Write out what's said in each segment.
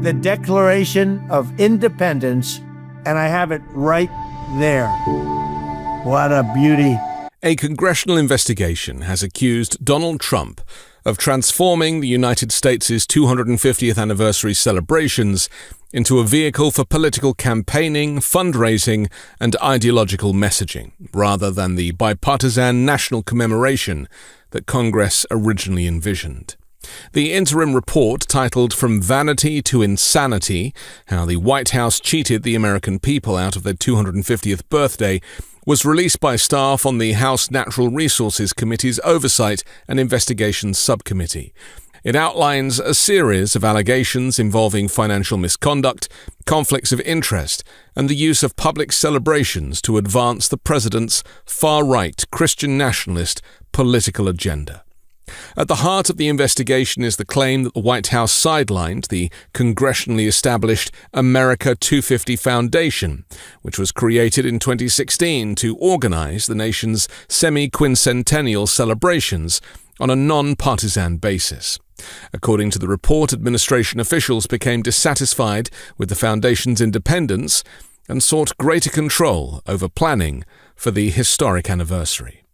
the Declaration of Independence, and I have it right there. What a beauty. A congressional investigation has accused Donald Trump of transforming the United States' 250th anniversary celebrations into a vehicle for political campaigning, fundraising, and ideological messaging, rather than the bipartisan national commemoration that Congress originally envisioned. The interim report, titled From Vanity to Insanity: How the White House Cheated the American People Out of Their 250th Birthday, was released by staff on the House Natural Resources Committee's Oversight and Investigations Subcommittee. It outlines a series of allegations involving financial misconduct, conflicts of interest, and the use of public celebrations to advance the president's far-right Christian nationalist political agenda. At the heart of the investigation is the claim that the White House sidelined the congressionally established America 250 Foundation, which was created in 2016 to organize the nation's semi-quincentennial celebrations on a non-partisan basis. According to the report, administration officials became dissatisfied with the foundation's independence and sought greater control over planning for the historic anniversary.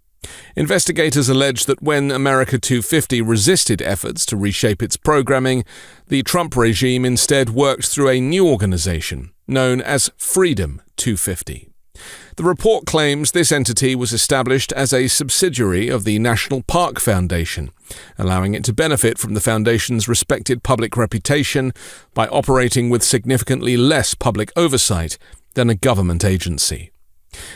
Investigators allege that when America 250 resisted efforts to reshape its programming, the Trump regime instead worked through a new organization known as Freedom 250. The report claims this entity was established as a subsidiary of the National Park Foundation, allowing it to benefit from the foundation's respected public reputation by operating with significantly less public oversight than a government agency.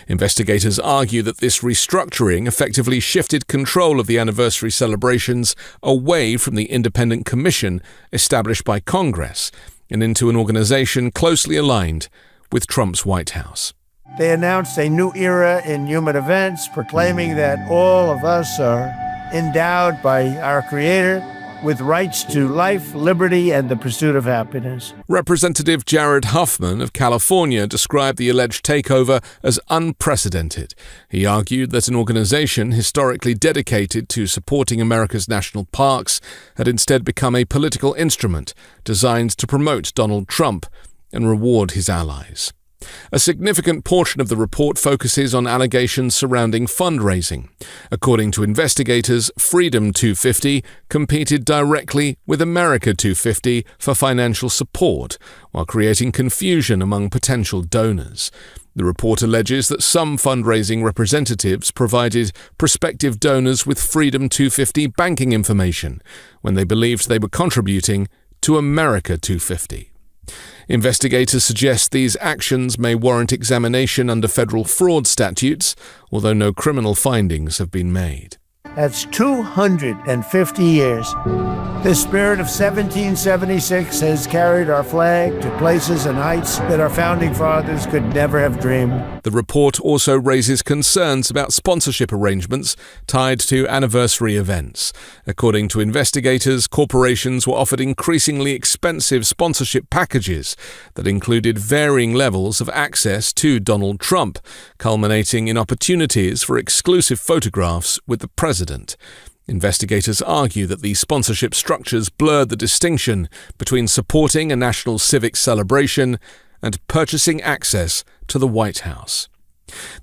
Investigators argue that this restructuring effectively shifted control of the anniversary celebrations away from the independent commission established by Congress and into an organization closely aligned with Trump's White House. They announced a new era in human events, proclaiming that all of us are endowed by our Creator with rights to life, liberty, and the pursuit of happiness. Representative Jared Huffman of California described the alleged takeover as unprecedented. He argued that an organization historically dedicated to supporting America's national parks had instead become a political instrument designed to promote Donald Trump and reward his allies. A significant portion of the report focuses on allegations surrounding fundraising. According to investigators, Freedom 250 competed directly with America 250 for financial support, while creating confusion among potential donors. The report alleges that some fundraising representatives provided prospective donors with Freedom 250 banking information when they believed they were contributing to America 250. Investigators suggest these actions may warrant examination under federal fraud statutes, although no criminal findings have been made. That's 250 years. The spirit of 1776 has carried our flag to places and heights that our founding fathers could never have dreamed. The report also raises concerns about sponsorship arrangements tied to anniversary events. According to investigators, corporations were offered increasingly expensive sponsorship packages that included varying levels of access to Donald Trump, culminating in opportunities for exclusive photographs with the president. Investigators argue that these sponsorship structures blurred the distinction between supporting a national civic celebration and purchasing access to the White House.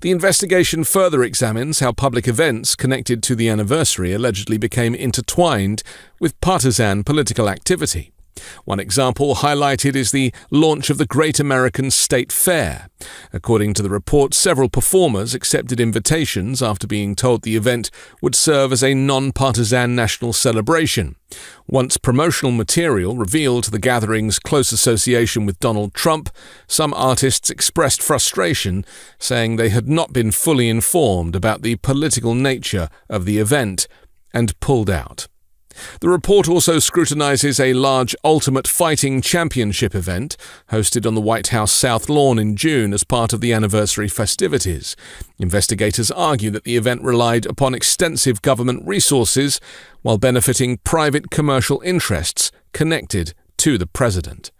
The investigation further examines how public events connected to the anniversary allegedly became intertwined with partisan political activity. One example highlighted is the launch of the Great American State Fair. According to the report, several performers accepted invitations after being told the event would serve as a non-partisan national celebration. Once promotional material revealed the gathering's close association with Donald Trump, some artists expressed frustration, saying they had not been fully informed about the political nature of the event and pulled out. The report also scrutinizes a large Ultimate Fighting Championship event hosted on the White House South Lawn in June as part of the anniversary festivities. Investigators argue that the event relied upon extensive government resources while benefiting private commercial interests connected to the president.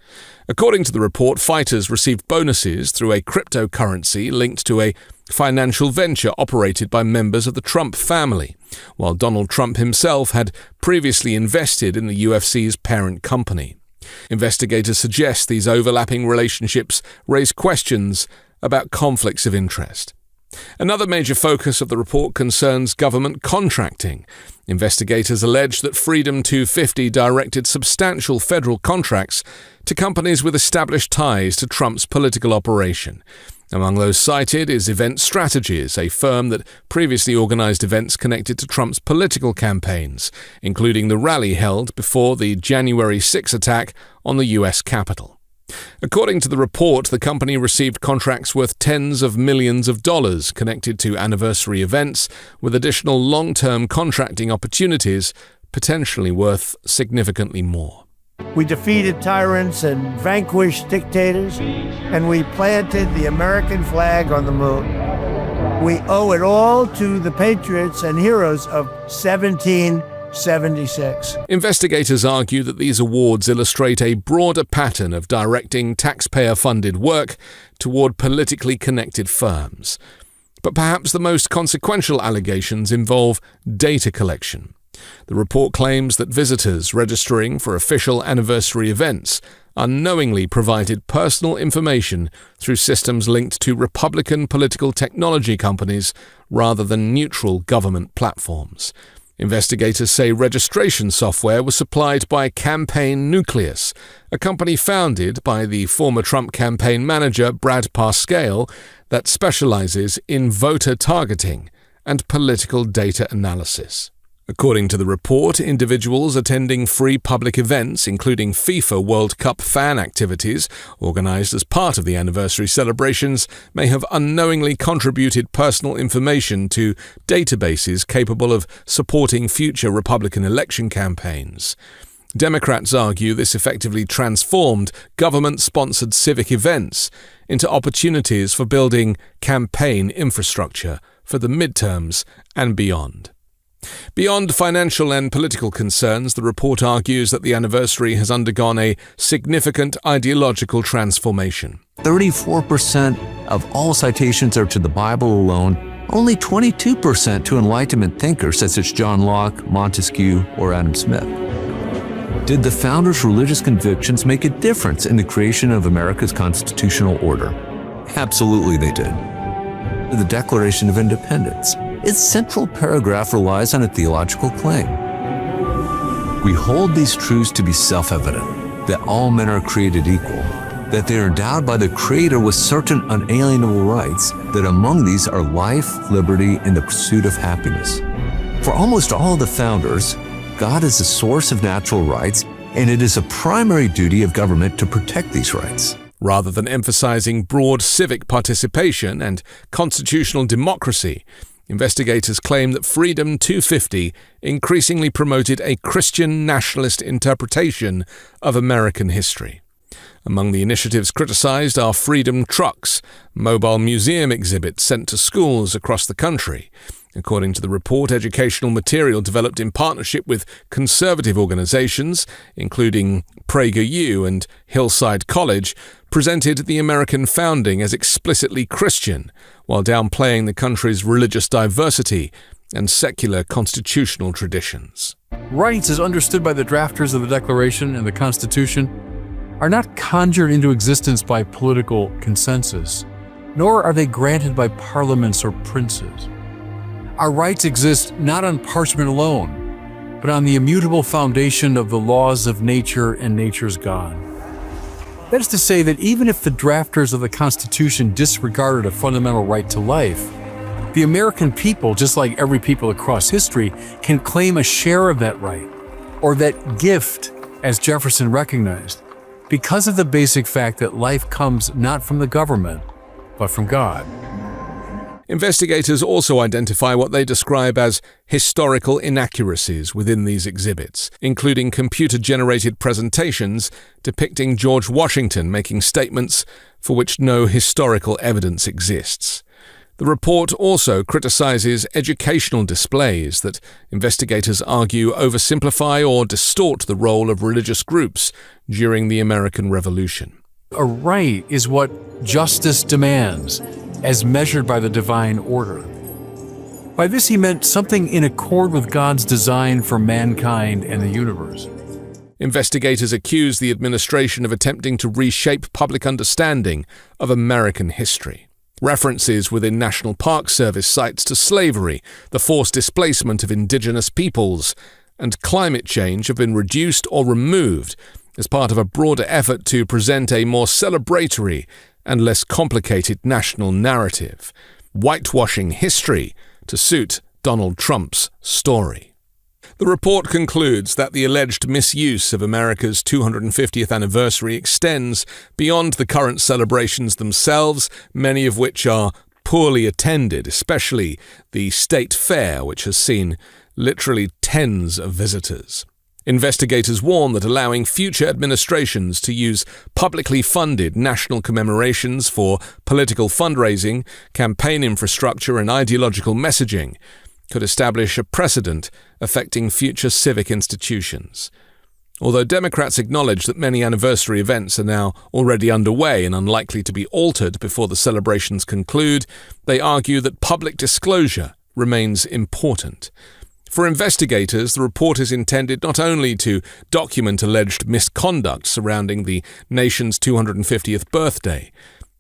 According to the report, fighters received bonuses through a cryptocurrency linked to a financial venture operated by members of the Trump family, while Donald Trump himself had previously invested in the UFC's parent company. Investigators suggest these overlapping relationships raise questions about conflicts of interest. Another major focus of the report concerns government contracting. Investigators allege that Freedom 250 directed substantial federal contracts to companies with established ties to Trump's political operation. Among those cited is Event Strategies, a firm that previously organized events connected to Trump's political campaigns, including the rally held before the January 6 attack on the U.S. Capitol. According to the report, the company received contracts worth tens of millions of dollars connected to anniversary events, with additional long-term contracting opportunities potentially worth significantly more. We defeated tyrants and vanquished dictators, and we planted the American flag on the moon. We owe it all to the patriots and heroes of 1776. Investigators argue that these awards illustrate a broader pattern of directing taxpayer-funded work toward politically connected firms. But perhaps the most consequential allegations involve data collection. The report claims that visitors registering for official anniversary events unknowingly provided personal information through systems linked to Republican political technology companies rather than neutral government platforms. Investigators say registration software was supplied by Campaign Nucleus, a company founded by the former Trump campaign manager Brad Parscale that specializes in voter targeting and political data analysis. According to the report, individuals attending free public events, including FIFA World Cup fan activities organized as part of the anniversary celebrations, may have unknowingly contributed personal information to databases capable of supporting future Republican election campaigns. Democrats argue this effectively transformed government-sponsored civic events into opportunities for building campaign infrastructure for the midterms and beyond. Beyond financial and political concerns, the report argues that the anniversary has undergone a significant ideological transformation. 34% of all citations are to the Bible alone, only 22% to Enlightenment thinkers such as John Locke, Montesquieu, or Adam Smith. Did the founders' religious convictions make a difference in the creation of America's constitutional order? Absolutely they did. The Declaration of Independence. Its central paragraph relies on a theological claim. We hold these truths to be self-evident, that all men are created equal, that they are endowed by the Creator with certain unalienable rights, that among these are life, liberty, and the pursuit of happiness. For almost all of the founders, God is the source of natural rights, and it is a primary duty of government to protect these rights. Rather than emphasizing broad civic participation and constitutional democracy, investigators claim that Freedom 250 increasingly promoted a Christian nationalist interpretation of American history. Among the initiatives criticized are Freedom Trucks, mobile museum exhibits sent to schools across the country. According to the report, educational material developed in partnership with conservative organizations, including PragerU and Hillside College, presented the American founding as explicitly Christian, while downplaying the country's religious diversity and secular constitutional traditions. Rights, as understood by the drafters of the Declaration and the Constitution, are not conjured into existence by political consensus, nor are they granted by parliaments or princes. Our rights exist not on parchment alone, but on the immutable foundation of the laws of nature and nature's God. That is to say that even if the drafters of the Constitution disregarded a fundamental right to life, the American people, just like every people across history, can claim a share of that right, or that gift, as Jefferson recognized, because of the basic fact that life comes not from the government, but from God. Investigators also identify what they describe as historical inaccuracies within these exhibits, including computer-generated presentations depicting George Washington making statements for which no historical evidence exists. The report also criticizes educational displays that investigators argue oversimplify or distort the role of religious groups during the American Revolution. A right is what justice demands, as measured by the divine order. By this he meant something in accord with God's design for mankind and the universe. Investigators accuse the administration of attempting to reshape public understanding of American history. References within National Park Service sites to slavery, the forced displacement of indigenous peoples, and climate change have been reduced or removed as part of a broader effort to present a more celebratory and less complicated national narrative, whitewashing history to suit Donald Trump's story. The report concludes that the alleged misuse of America's 250th anniversary extends beyond the current celebrations themselves, many of which are poorly attended, especially the state fair, which has seen literally tens of visitors. Investigators warn that allowing future administrations to use publicly funded national commemorations for political fundraising, campaign infrastructure, and ideological messaging could establish a precedent affecting future civic institutions. Although Democrats acknowledge that many anniversary events are now already underway and unlikely to be altered before the celebrations conclude, they argue that public disclosure remains important. For investigators, the report is intended not only to document alleged misconduct surrounding the nation's 250th birthday,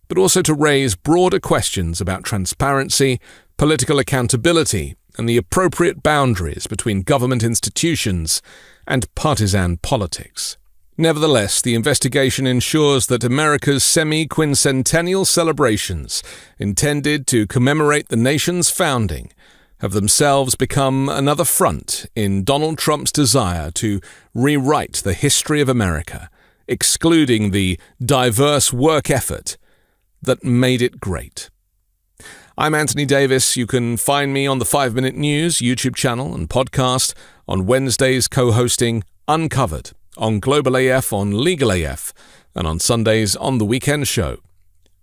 but also to raise broader questions about transparency, political accountability, and the appropriate boundaries between government institutions and partisan politics. Nevertheless, the investigation ensures that America's semi-quincentennial celebrations, intended to commemorate the nation's founding, have themselves become another front in Donald Trump's desire to rewrite the history of America, excluding the diverse work effort that made it great. I'm Anthony Davis. You can find me on the 5 Minute News YouTube channel and podcast, on Wednesdays co-hosting Uncovered, on Global AF, on Legal AF, and on Sundays on The Weekend Show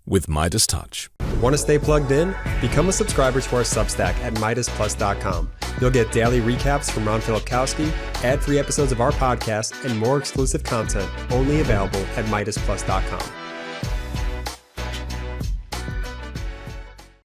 with MeidasTouch. Want to stay plugged in? Become a subscriber to our Substack at MeidasPlus.com. You'll get daily recaps from Ron Filipkowski, ad-free episodes of our podcast, and more exclusive content only available at MeidasPlus.com.